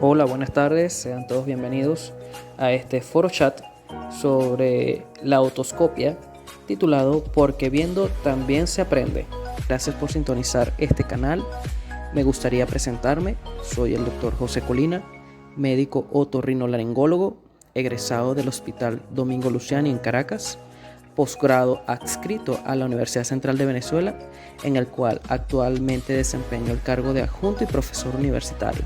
Hola, buenas tardes, sean todos bienvenidos a este foro chat sobre la otoscopia titulado Porque viendo también se aprende. Gracias por sintonizar este canal. Me gustaría presentarme, soy el doctor José Colina, médico otorrinolaringólogo, egresado del Hospital Domingo Luciani en Caracas, posgrado adscrito a la Universidad Central de Venezuela, en el cual actualmente desempeño el cargo de adjunto y profesor universitario.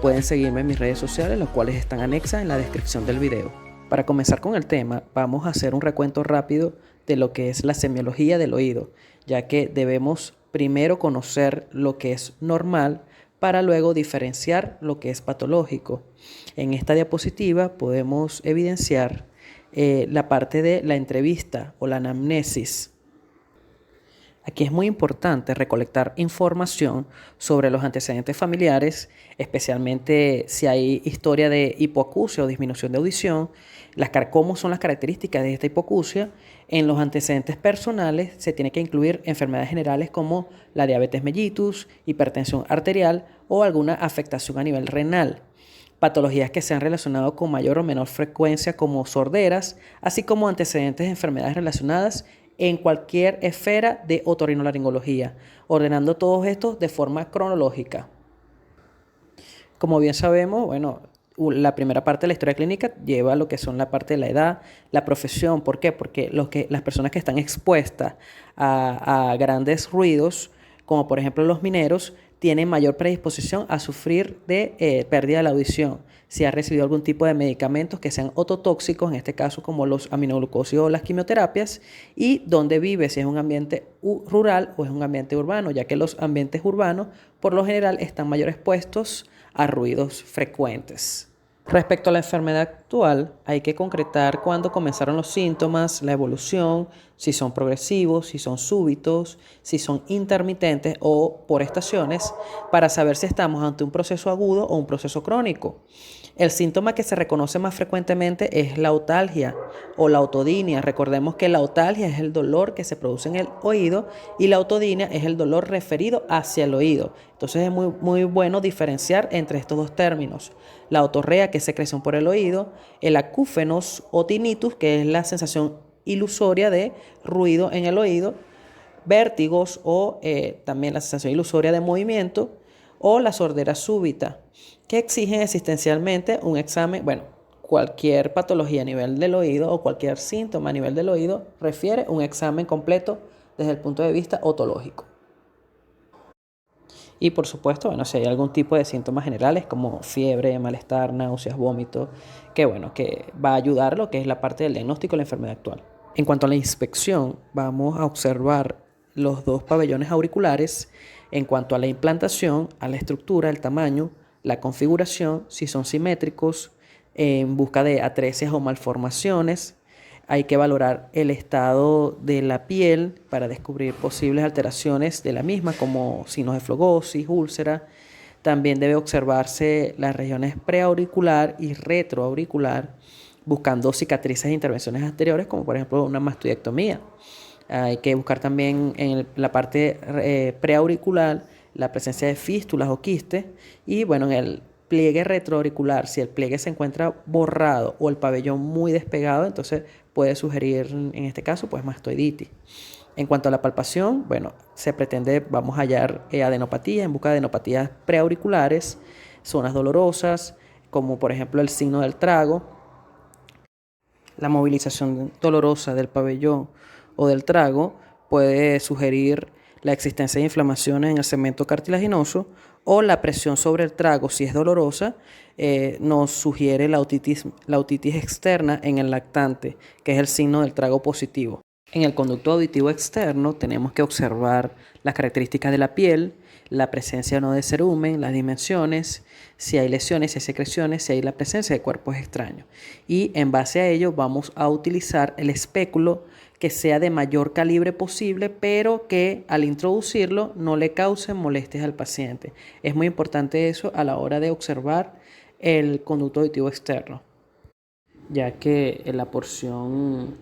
Pueden seguirme en mis redes sociales, las cuales están anexas en la descripción del video. Para comenzar con el tema, vamos a hacer un recuento rápido de lo que es la semiología del oído, ya que debemos primero conocer lo que es normal para luego diferenciar lo que es patológico. En esta diapositiva podemos evidenciar la parte de la entrevista o la anamnesis. Aquí es muy importante recolectar información sobre los antecedentes familiares, especialmente si hay historia de hipoacusia o disminución de audición, cómo son las características de esta hipoacusia. En los antecedentes personales se tiene que incluir enfermedades generales como la diabetes mellitus, hipertensión arterial o alguna afectación a nivel renal. Patologías que se han relacionado con mayor o menor frecuencia como sorderas, así como antecedentes de enfermedades relacionadas en cualquier esfera de otorrinolaringología, ordenando todos estos de forma cronológica. Como bien sabemos, la primera parte de la historia clínica lleva lo que son la parte de la edad, la profesión. ¿Por qué? Porque las personas que están expuestas a grandes ruidos, como por ejemplo los mineros, tienen mayor predisposición a sufrir de pérdida de la audición. Si ha recibido algún tipo de medicamentos que sean ototóxicos, en este caso como los aminoglucósidos o las quimioterapias, y dónde vive, si es un ambiente rural o es un ambiente urbano, ya que los ambientes urbanos por lo general están mayor expuestos a ruidos frecuentes. Respecto a la enfermedad actual, hay que concretar cuándo comenzaron los síntomas, la evolución, si son progresivos, si son súbitos, si son intermitentes o por estaciones, para saber si estamos ante un proceso agudo o un proceso crónico. El síntoma que se reconoce más frecuentemente es la otalgia o la otodinia. Recordemos que la otalgia es el dolor que se produce en el oído y la otodinia es el dolor referido hacia el oído. Entonces es muy bueno diferenciar entre estos dos términos. La otorrea, que es secreción por el oído, el acúfenos o tinnitus, que es la sensación ilusoria de ruido en el oído, vértigos o también la sensación ilusoria de movimiento, o la sordera súbita, que exigen existencialmente un examen. Cualquier patología a nivel del oído o cualquier síntoma a nivel del oído refiere un examen completo desde el punto de vista otológico. Y por supuesto, si hay algún tipo de síntomas generales como fiebre, malestar, náuseas, vómito, que va a ayudar lo que es la parte del diagnóstico de la enfermedad actual. En cuanto a la inspección, vamos a observar los dos pabellones auriculares en cuanto a la implantación, a la estructura, el tamaño, la configuración, si son simétricos, en busca de atresias o malformaciones. Hay que valorar el estado de la piel para descubrir posibles alteraciones de la misma, como signos de flogosis, úlcera. También debe observarse las regiones preauricular y retroauricular, buscando cicatrices e intervenciones anteriores, como por ejemplo una mastodectomía. Hay que buscar también en la parte preauricular la presencia de fístulas o quistes y en el pliegue retroauricular, si el pliegue se encuentra borrado o el pabellón muy despegado, entonces puede sugerir en este caso mastoiditis. En cuanto a la palpación, se pretende, vamos a hallar adenopatía en busca de adenopatías preauriculares, zonas dolorosas, como por ejemplo el signo del trago, la movilización dolorosa del pabellón o del trago puede sugerir la existencia de inflamaciones en el segmento cartilaginoso, o la presión sobre el trago, si es dolorosa, nos sugiere la otitis externa en el lactante, que es el signo del trago positivo. En el conducto auditivo externo tenemos que observar las características de la piel, la presencia o no de cerumen, las dimensiones, si hay lesiones, si hay secreciones, si hay la presencia de cuerpos extraños. Y en base a ello vamos a utilizar el espéculo que sea de mayor calibre posible, pero que al introducirlo no le cause molestias al paciente. Es muy importante eso a la hora de observar el conducto auditivo externo, ya que la porción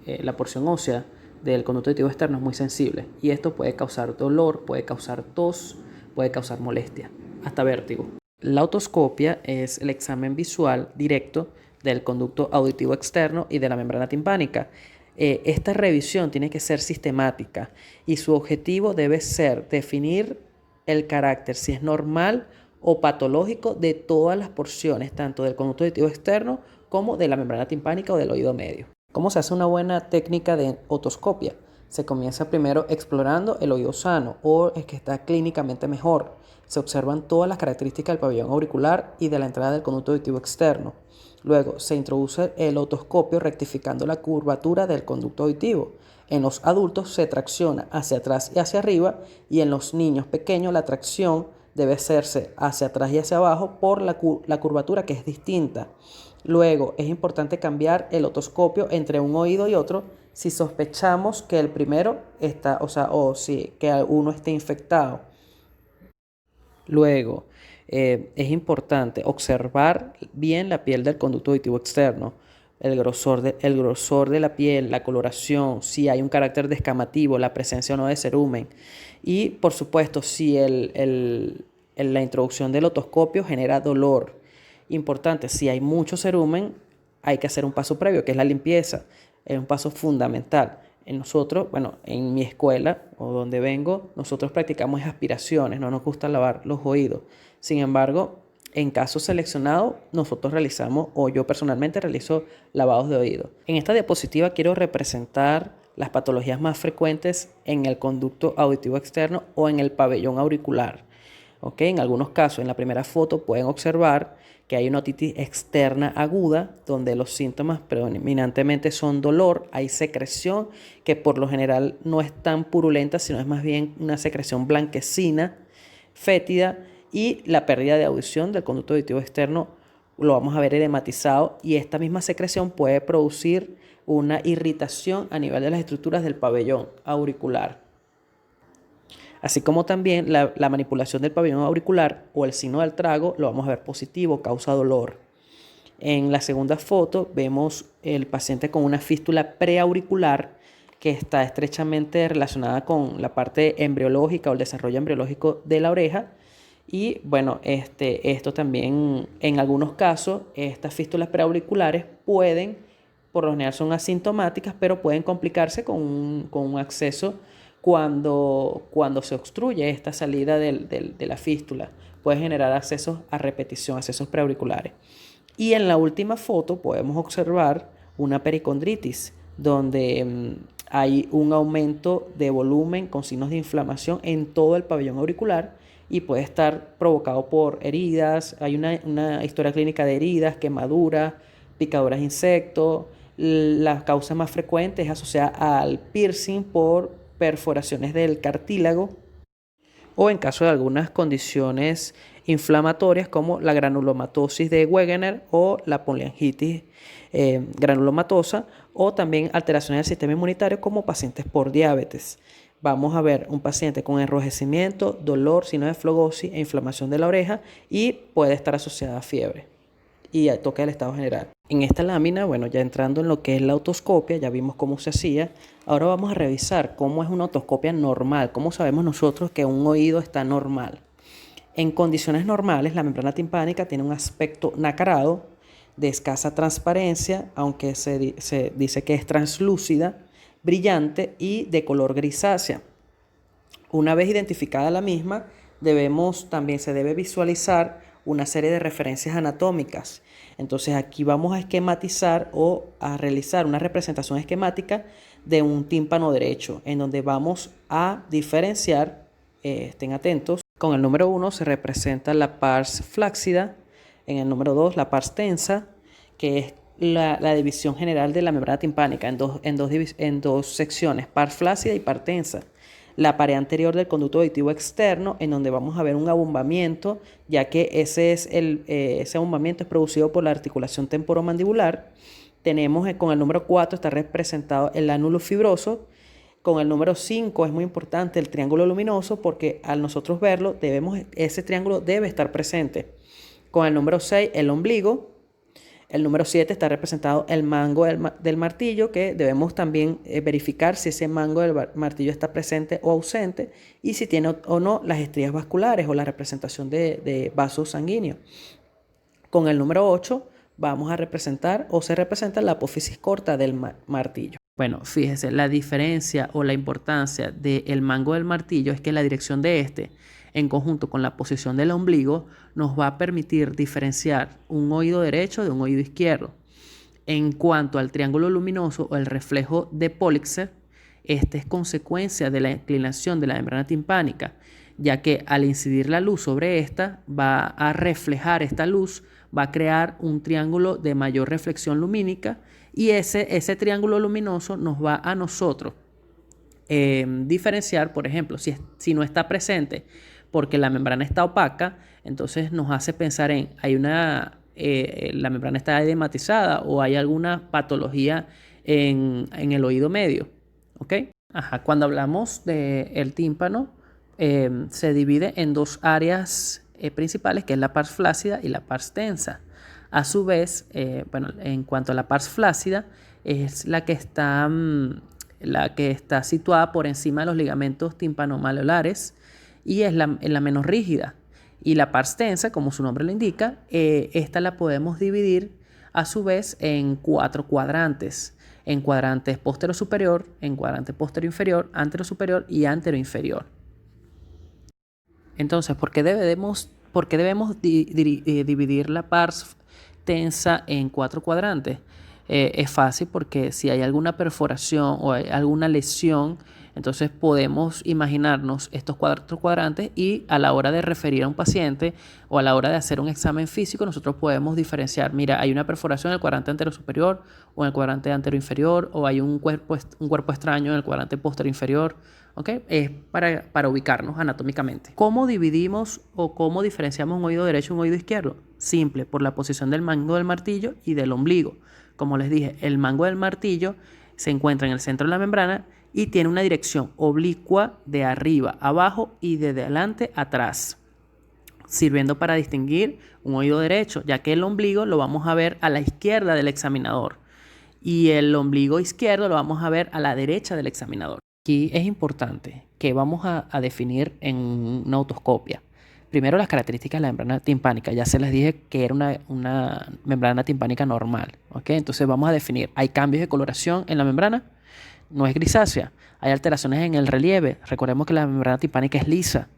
ósea del conducto auditivo externo es muy sensible y esto puede causar dolor, puede causar tos, puede causar molestia, hasta vértigo. La otoscopia es el examen visual directo del conducto auditivo externo y de la membrana timpánica. Esta revisión tiene que ser sistemática y su objetivo debe ser definir el carácter, si es normal o patológico, de todas las porciones, tanto del conducto auditivo externo como de la membrana timpánica o del oído medio. ¿Cómo se hace una buena técnica de otoscopia? Se comienza primero explorando el oído sano o el que está clínicamente mejor. Se observan todas las características del pabellón auricular y de la entrada del conducto auditivo externo. Luego se introduce el otoscopio rectificando la curvatura del conducto auditivo. En los adultos se tracciona hacia atrás y hacia arriba, y en los niños pequeños la tracción debe hacerse hacia atrás y hacia abajo por la curvatura, que es distinta. Luego es importante cambiar el otoscopio entre un oído y otro si sospechamos que el primero está, o si que uno esté infectado. Luego, es importante observar bien la piel del conducto auditivo externo, el grosor de la piel, la coloración, si hay un carácter descamativo, la presencia o no de cerumen. Y, por supuesto, si la introducción del otoscopio genera dolor. Importante, si hay mucho cerumen, hay que hacer un paso previo, que es la limpieza. Es un paso fundamental. Nosotros, bueno, en mi escuela o donde vengo, nosotros practicamos aspiraciones, no nos gusta lavar los oídos. Sin embargo, en casos seleccionados, nosotros realizamos, o yo personalmente realizo, lavados de oído. En esta diapositiva quiero representar las patologías más frecuentes en el conducto auditivo externo o en el pabellón auricular. ¿Okay? En algunos casos, en la primera foto pueden observar que hay una otitis externa aguda, donde los síntomas predominantemente son dolor, hay secreción que por lo general no es tan purulenta, sino es más bien una secreción blanquecina, fétida, y la pérdida de audición del conducto auditivo externo lo vamos a ver edematizado, y esta misma secreción puede producir una irritación a nivel de las estructuras del pabellón auricular. Así como también la manipulación del pabellón auricular o el signo del trago lo vamos a ver positivo, causa dolor. En la segunda foto vemos el paciente con una fístula preauricular que está estrechamente relacionada con la parte embriológica o el desarrollo embriológico de la oreja. Y bueno, esto también, en algunos casos, estas fístulas preauriculares pueden, por lo general son asintomáticas, pero pueden complicarse con un acceso cuando se obstruye esta salida de la fístula. Puede generar accesos a repetición, accesos preauriculares. Y en la última foto podemos observar una pericondritis, donde hay un aumento de volumen con signos de inflamación en todo el pabellón auricular y puede estar provocado por heridas. Hay una historia clínica de heridas, quemaduras, picaduras de insectos. La causa más frecuente es asociada al piercing por perforaciones del cartílago, o en caso de algunas condiciones inflamatorias como la granulomatosis de Wegener o la poliangitis granulomatosa, o también alteraciones del sistema inmunitario como pacientes por diabetes. Vamos a ver un paciente con enrojecimiento, dolor, signo de flogosis e inflamación de la oreja, y puede estar asociada a fiebre y a toque del estado general. En esta lámina, bueno, ya entrando en lo que es la otoscopia, ya vimos cómo se hacía. Ahora vamos a revisar cómo es una otoscopia normal, cómo sabemos nosotros que un oído está normal. En condiciones normales, la membrana timpánica tiene un aspecto nacarado, de escasa transparencia, aunque se dice que es translúcida, brillante y de color grisácea. Una vez identificada la misma, también se debe visualizar una serie de referencias anatómicas. Entonces aquí vamos a esquematizar o a realizar una representación esquemática de un tímpano derecho, en donde vamos a diferenciar, estén atentos, con el número 1 se representa la pars flácida, en el número 2 la pars tensa, que es la división general de la membrana timpánica en dos secciones, pars flácida y pars tensa. La pared anterior del conducto auditivo externo, en donde vamos a ver un abombamiento, ya que ese abombamiento es producido por la articulación temporomandibular. Tenemos con el número 4 está representado el ánulo fibroso. Con el número 5 es muy importante el triángulo luminoso, porque al nosotros verlo, ese triángulo debe estar presente. Con el número 6 el ombligo. El número 7 está representado el mango del martillo, que debemos también verificar si ese mango del martillo está presente o ausente y si tiene o no las estrías vasculares o la representación de vasos sanguíneos. Con el número 8 vamos a representar o se representa la apófisis corta del martillo. Bueno, fíjese, la diferencia o la importancia del mango del martillo es que la dirección de este, en conjunto con la posición del ombligo, nos va a permitir diferenciar un oído derecho de un oído izquierdo. En cuanto al triángulo luminoso o el reflejo de Pólixer, este es consecuencia de la inclinación de la membrana timpánica, ya que al incidir la luz sobre esta, va a reflejar esta luz, va a crear un triángulo de mayor reflexión lumínica y ese triángulo luminoso nos va a nosotros diferenciar, por ejemplo, si no está presente porque la membrana está opaca, entonces nos hace pensar la membrana está edematizada o hay alguna patología en el oído medio. ¿Ok? Ajá, cuando hablamos del tímpano, se divide en dos áreas principales, que es la pars flácida y la pars tensa. A su vez, en cuanto a la pars flácida, es la que está situada por encima de los ligamentos timpanomalleolares y es la menos rígida. Y la pars tensa, como su nombre lo indica, esta la podemos dividir a su vez en 4 cuadrantes. En cuadrante postero superior, en cuadrante postero inferior, antero superior y antero inferior. Entonces, ¿por qué debemos dividir la pars tensa en 4 cuadrantes? Es fácil porque si hay alguna perforación o hay alguna lesión, entonces podemos imaginarnos estos 4 cuadrantes y a la hora de referir a un paciente o a la hora de hacer un examen físico, nosotros podemos diferenciar, mira, hay una perforación en el cuadrante antero superior o en el cuadrante antero inferior, o hay un cuerpo extraño en el cuadrante postero inferior. ¿Okay? Es para ubicarnos anatómicamente. ¿Cómo dividimos o cómo diferenciamos un oído derecho y un oído izquierdo? Simple, por la posición del mango del martillo y del ombligo. Como les dije, el mango del martillo se encuentra en el centro de la membrana y tiene una dirección oblicua de arriba a abajo y de adelante a atrás, sirviendo para distinguir un oído derecho, ya que el ombligo lo vamos a ver a la izquierda del examinador y el ombligo izquierdo lo vamos a ver a la derecha del examinador. Aquí es importante que vamos a definir en una otoscopia. Primero, las características de la membrana timpánica. Ya se les dije que era una membrana timpánica normal. ¿Okay? Entonces vamos a definir. ¿Hay cambios de coloración en la membrana? No es grisácea. Hay alteraciones en el relieve. Recordemos que la membrana timpánica es lisa.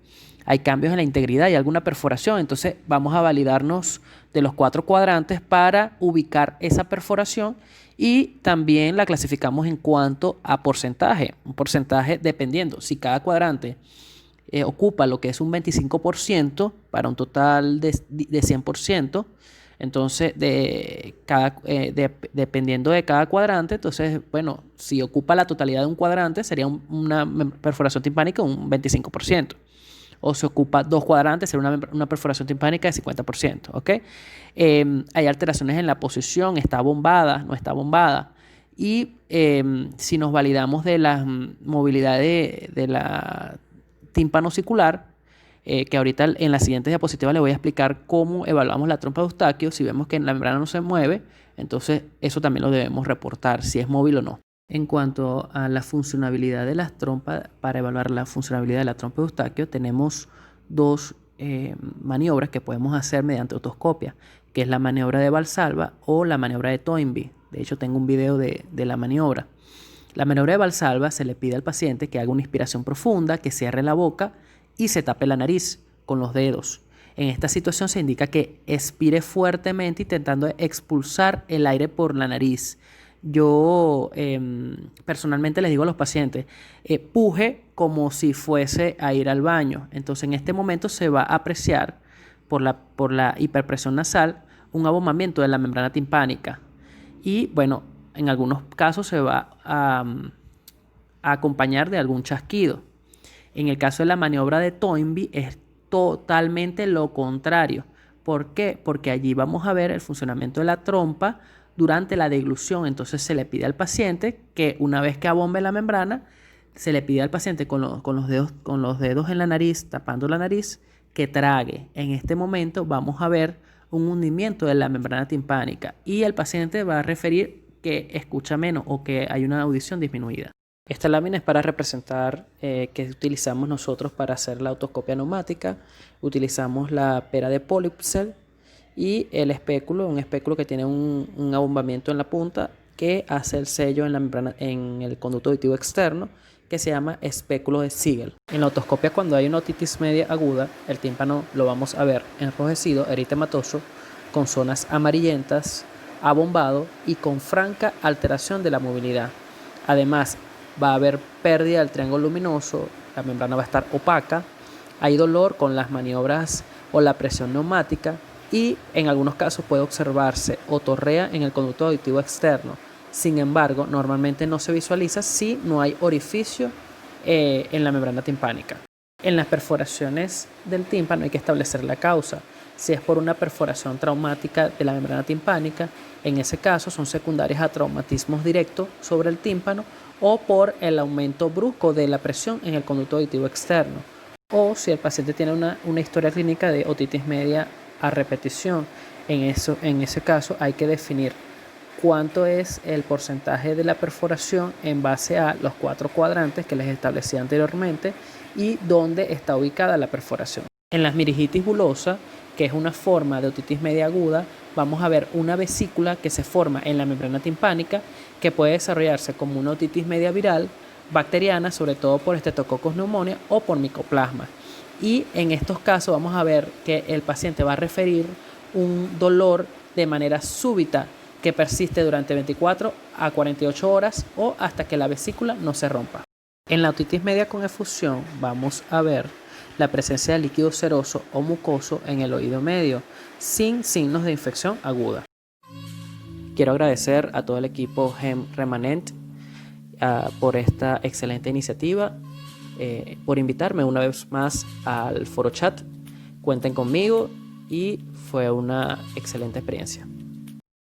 Hay cambios en la integridad y alguna perforación. Entonces vamos a validarnos de los 4 cuadrantes para ubicar esa perforación y también la clasificamos en cuanto a porcentaje. Un porcentaje dependiendo. Si cada cuadrante ocupa lo que es un 25% para un total de 100%, entonces dependiendo de cada cuadrante, entonces, bueno, si ocupa la totalidad de un cuadrante sería una perforación timpánica un 25%. O se ocupa 2 cuadrantes, será una perforación timpánica de 50%. ¿Okay? Hay alteraciones en la posición, está bombada, no está bombada. Y si nos validamos de la movilidad de la tímpano ocular, que ahorita en la siguiente diapositiva les voy a explicar cómo evaluamos la trompa de Eustaquio. Si vemos que la membrana no se mueve, entonces eso también lo debemos reportar, si es móvil o no. En cuanto a la funcionabilidad de las trompas, para evaluar la funcionabilidad de la trompa de Eustaquio, tenemos 2 maniobras que podemos hacer mediante otoscopia, que es la maniobra de Valsalva o la maniobra de Toynbee. De hecho, tengo un video de la maniobra. La maniobra de Valsalva se le pide al paciente que haga una inspiración profunda, que cierre la boca y se tape la nariz con los dedos. En esta situación se indica que expire fuertemente intentando expulsar el aire por la nariz. Yo personalmente les digo a los pacientes, puje como si fuese a ir al baño. Entonces en este momento se va a apreciar por la hiperpresión nasal un abombamiento de la membrana timpánica. Y bueno, en algunos casos se va a acompañar de algún chasquido. En el caso de la maniobra de Toynbee es totalmente lo contrario. ¿Por qué? Porque allí vamos a ver el funcionamiento de la trompa durante la deglución. Entonces se le pide al paciente que una vez que abombe la membrana, se le pide al paciente con los dedos en la nariz, tapando la nariz, que trague. En este momento vamos a ver un hundimiento de la membrana timpánica y el paciente va a referir que escucha menos o que hay una audición disminuida. Esta lámina es para representar que utilizamos nosotros para hacer la otoscopia neumática. Utilizamos la pera de Polypsel y el espéculo, un espéculo que tiene un abombamiento en la punta que hace el sello en la membrana, en el conducto auditivo externo, que se llama espéculo de Siegel. En la otoscopia, cuando hay una otitis media aguda, el tímpano lo vamos a ver enrojecido, eritematoso, con zonas amarillentas, abombado y con franca alteración de la movilidad. Además, va a haber pérdida del triángulo luminoso, la membrana va a estar opaca, hay dolor con las maniobras o la presión neumática y en algunos casos puede observarse otorrea en el conducto auditivo externo. Sin embargo, normalmente no se visualiza si no hay orificio en la membrana timpánica. En las perforaciones del tímpano hay que establecer la causa. Si es por una perforación traumática de la membrana timpánica, en ese caso son secundarias a traumatismos directos sobre el tímpano o por el aumento brusco de la presión en el conducto auditivo externo. O si el paciente tiene una historia clínica de otitis media a repetición, en ese caso hay que definir cuánto es el porcentaje de la perforación en base a los 4 cuadrantes que les establecí anteriormente y dónde está ubicada la perforación. En la meningitis bulosa, que es una forma de otitis media aguda, vamos a ver una vesícula que se forma en la membrana timpánica que puede desarrollarse como una otitis media viral, bacteriana, sobre todo por Streptococcus pneumoniae o por micoplasma. Y en estos casos vamos a ver que el paciente va a referir un dolor de manera súbita que persiste durante 24 a 48 horas o hasta que la vesícula no se rompa. En la otitis media con efusión vamos a ver la presencia de líquido seroso o mucoso en el oído medio, sin signos de infección aguda. Quiero agradecer a todo el equipo GEM Remanent por esta excelente iniciativa, por invitarme una vez más al foro chat. Cuenten conmigo y fue una excelente experiencia.